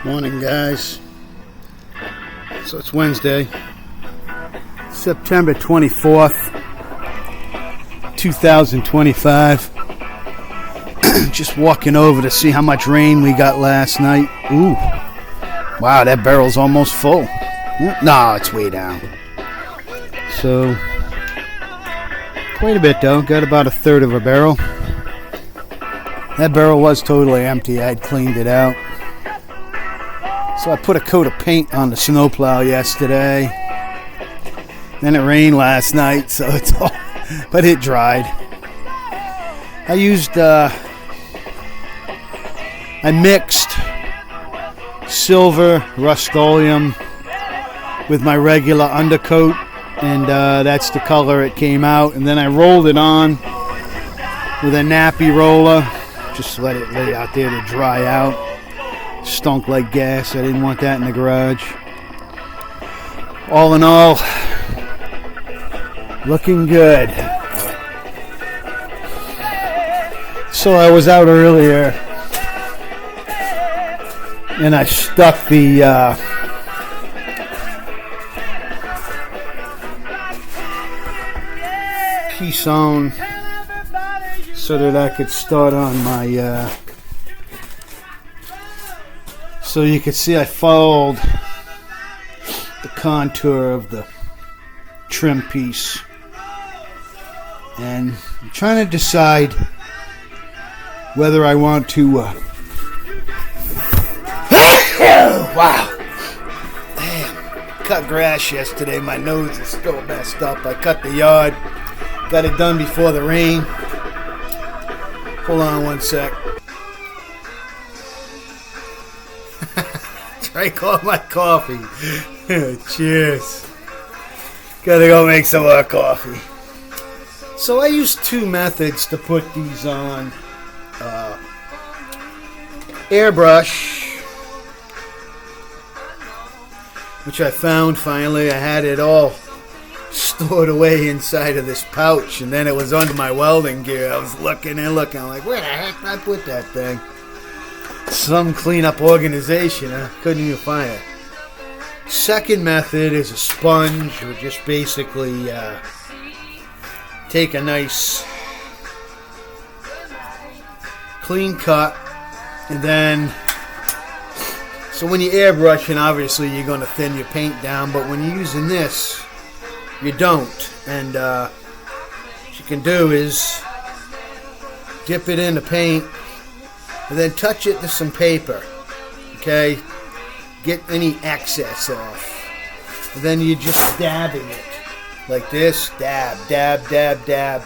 Morning, guys. So it's Wednesday, September 24th, 2025. Just walking over to see how much rain we got last night. Ooh. Wow, that barrel's almost full. No, it's way down. So, quite a bit though. Got about a third of a barrel. That barrel was totally empty. I had cleaned it out. So I put a coat of paint on the snowplow yesterday. Then it rained last night, so it's all, but it dried. I mixed silver Rust-Oleum with my regular undercoat, and that's the color it came out. And then I rolled it on with a nappy roller, just let it lay out there to dry out. Stunk like gas. I didn't want that in the garage. All in all, looking good. So I was out earlier and I stuck the piece on so that I could start on my so you can see I followed the contour of the trim piece, and I'm trying to decide whether I want to wow, damn, cut grass yesterday. My nose is still messed up. I cut the yard, got it done before the rain. Hold on one sec. Drank all my coffee. Cheers. Gotta go make some more coffee. So I use two methods to put these on. Airbrush, which I found finally. I had it all stored away inside of this pouch, and then it was under my welding gear. I was looking and looking. I'm like, where the heck did I put that thing? Some cleanup organization. I couldn't even find it. Second method is a sponge, or just basically take a nice clean cut, and then so when you airbrushing, obviously you're going to thin your paint down, but when you're using this, you don't. And what you can do is dip it in the paint and then touch it to some paper, okay? Get any excess off. And then you're just dabbing it like this. Dab, dab, dab, dab.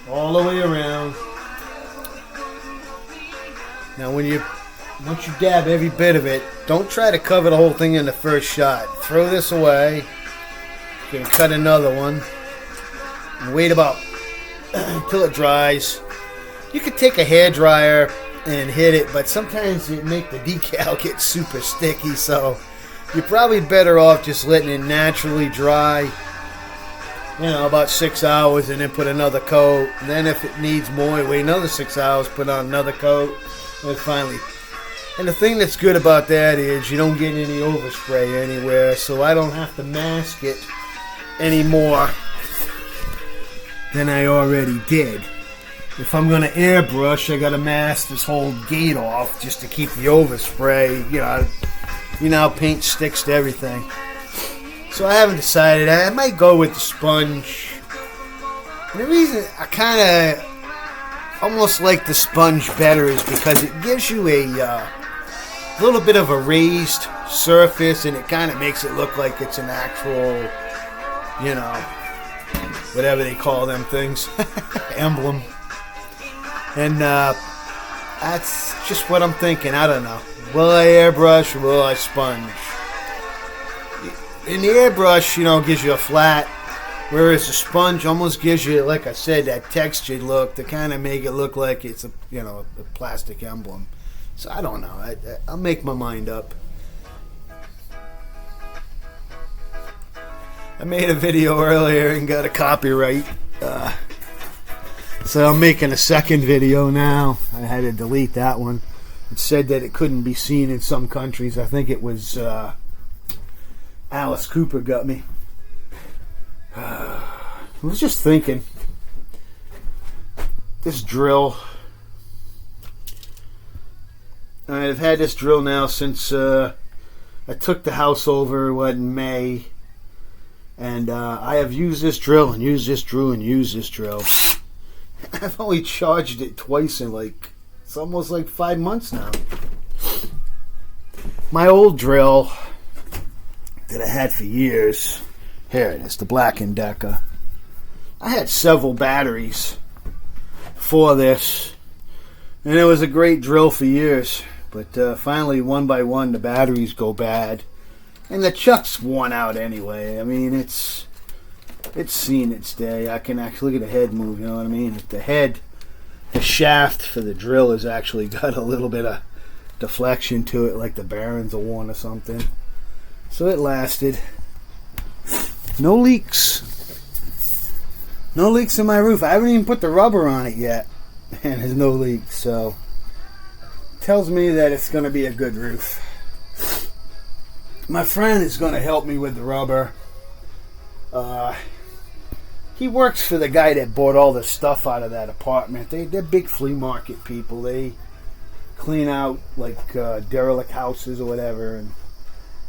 All the way around. Now once you dab every bit of it, don't try to cover the whole thing in the first shot. Throw this away. You can cut another one. And wait about until it dries. You could take a hairdryer and hit it, but sometimes it make the decal get super sticky, so you're probably better off just letting it naturally dry, about 6 hours, and then put another coat. And then if it needs more, wait another 6 hours, put on another coat, and finally. And the thing that's good about that is you don't get any overspray anywhere, so I don't have to mask it any more than I already did. If I'm going to airbrush, I got to mask this whole gate off just to keep the overspray. Paint sticks to everything. So I haven't decided. I might go with the sponge. And the reason I kind of almost like the sponge better is because it gives you a little bit of a raised surface, and it kind of makes it look like it's an actual, whatever they call them things, emblem. And that's just what I'm thinking. I don't know. Will I airbrush or will I sponge? In the airbrush, gives you a flat, whereas the sponge almost gives you, like I said, that textured look to kind of make it look like it's a plastic emblem. So I don't know. I'll make my mind up. I made a video earlier and got a copyright. So I'm making a second video now. I had to delete that one. It said that it couldn't be seen in some countries. I think it was Alice Cooper got me. I was just thinking, this drill. I've had this drill now since I took the house over in May, and I have used this drill and used this drill and used this drill. I've only charged it twice in it's almost 5 months now. My old drill that I had for years, here it is, the Black & Decker. I had several batteries for this, and it was a great drill for years. But finally, one by one, the batteries go bad, and the chuck's worn out anyway. I mean, it's seen its day. I can actually look at the head move. You know what I mean? The shaft for the drill has actually got a little bit of deflection to it, like the bearings are worn or something. So it lasted. No leaks. No leaks in my roof. I haven't even put the rubber on it yet, and there's no leaks. So tells me that it's going to be a good roof. My friend is going to help me with the rubber. He works for the guy that bought all the stuff out of that apartment. They're big flea market people. They clean out derelict houses or whatever, and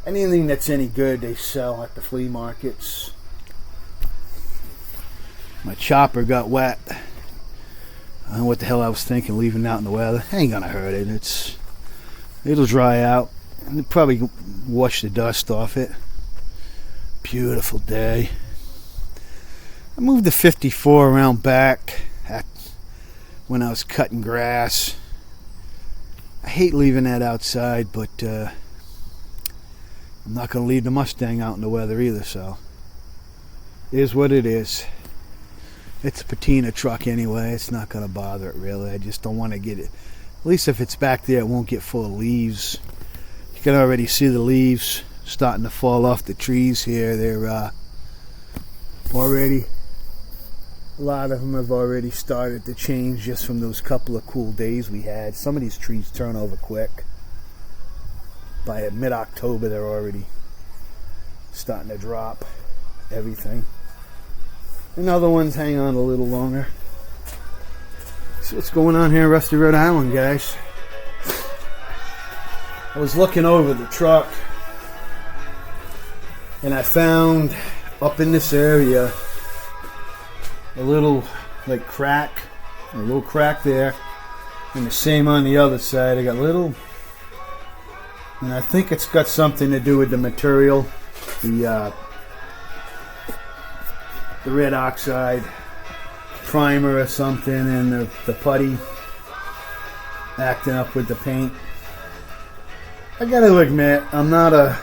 anything that's any good they sell at the flea markets. My chopper got wet. I don't know what the hell I was thinking, leaving it out in the weather. Ain't gonna hurt it. It'll dry out. And it'll probably wash the dust off it. Beautiful day. I moved the 54 around back when I was cutting grass. I hate leaving that outside, but I'm not gonna leave the Mustang out in the weather either, so it is what it is. It's a patina truck anyway. It's not going to bother it really. I just don't want to get it. At least if it's back there, it won't get full of leaves. You can already see the leaves starting to fall off the trees here. They're already, a lot of them have already started to change just from those couple of cool days we had. Some of these trees turn over quick. By mid-October, they're already starting to drop everything. And other ones hang on a little longer. See what's going on here in Rusty, Rhode Island, guys. I was looking over the truck, and I found up in this area a little crack, a little crack there, and the same on the other side. I got little, and I think it's got something to do with the material, the red oxide primer or something, and the putty acting up with the paint. I gotta admit, I'm not a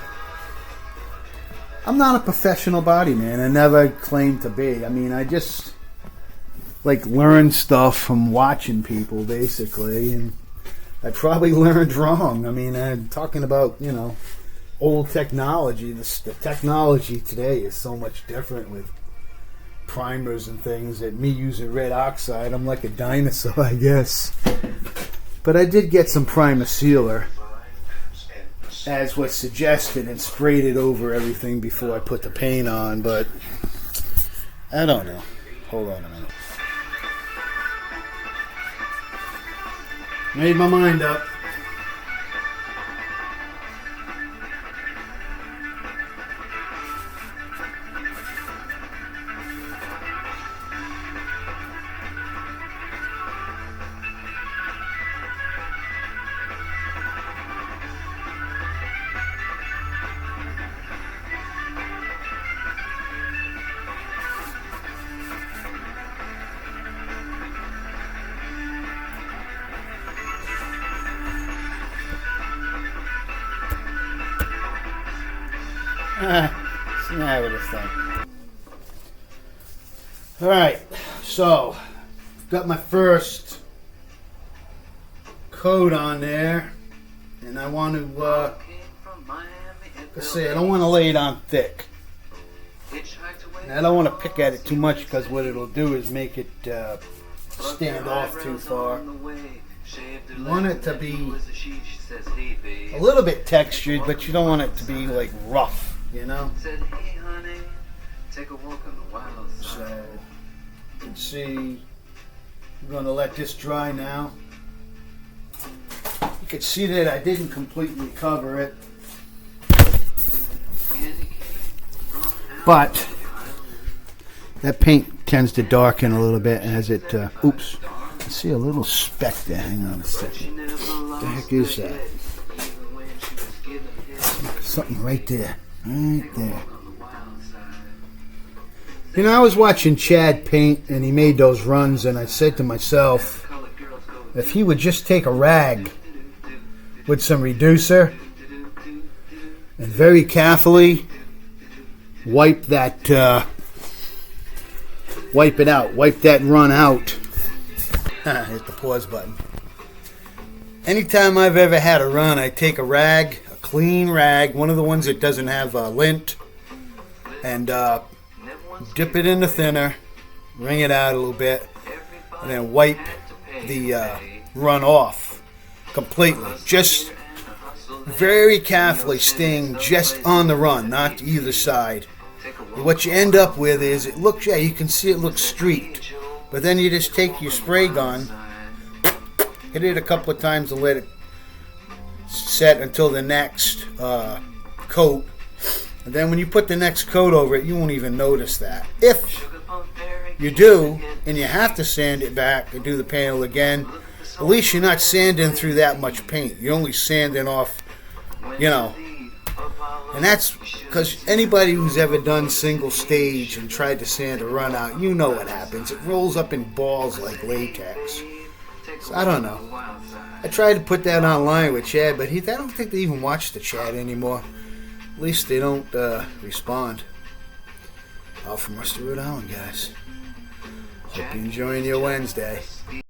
professional body man. I never claimed to be. I mean, I just learn stuff from watching people basically, and I probably learned wrong. I mean, I'm talking about old technology. The technology today is so much different with primers and things, that me using red oxide, I'm like a dinosaur, I guess. But I did get some primer sealer, as was suggested, and sprayed it over everything before I put the paint on, but I don't know. Hold on a minute. Made my mind up. Now with this thing. Alright, so got my first coat on there, and I want to let's see, I don't want to lay it on thick, and I don't want to pick at it too much, because what it'll do is make it stand off too far. You want it to be a little bit textured, but you don't want it to be like rough, you know? So, you can see, I'm going to let this dry now. You can see that I didn't completely cover it. But that paint tends to darken a little bit as it, oops. I see a little speck there. Hang on a second. What the heck is that? Something right there. Right there. You know, I was watching Chad paint and he made those runs, and I said to myself, if he would just take a rag with some reducer and very carefully wipe that, wipe it out, wipe that run out. Hit the pause button. Anytime I've ever had a run, I take a rag, a clean rag, one of the ones that doesn't have lint, and dip it in the thinner, wring it out a little bit, and then wipe the run off completely. Just very carefully staying just on the run, not to either side. And what you end up with is it looks, yeah, you can see it looks streaked. But then you just take your spray gun, hit it a couple of times and let it set until the next coat. And then when you put the next coat over it, you won't even notice that. If you do, and you have to sand it back and do the panel again, at least you're not sanding through that much paint. You're only sanding off, you know. And that's because anybody who's ever done single stage and tried to sand a run out, you know what happens. It rolls up in balls like latex. So I don't know. I tried to put that online with Chad, but I don't think they even watch the Chad anymore. At least they don't respond. All from Rusty Rhode Island, guys. Hope you're enjoying your Wednesday.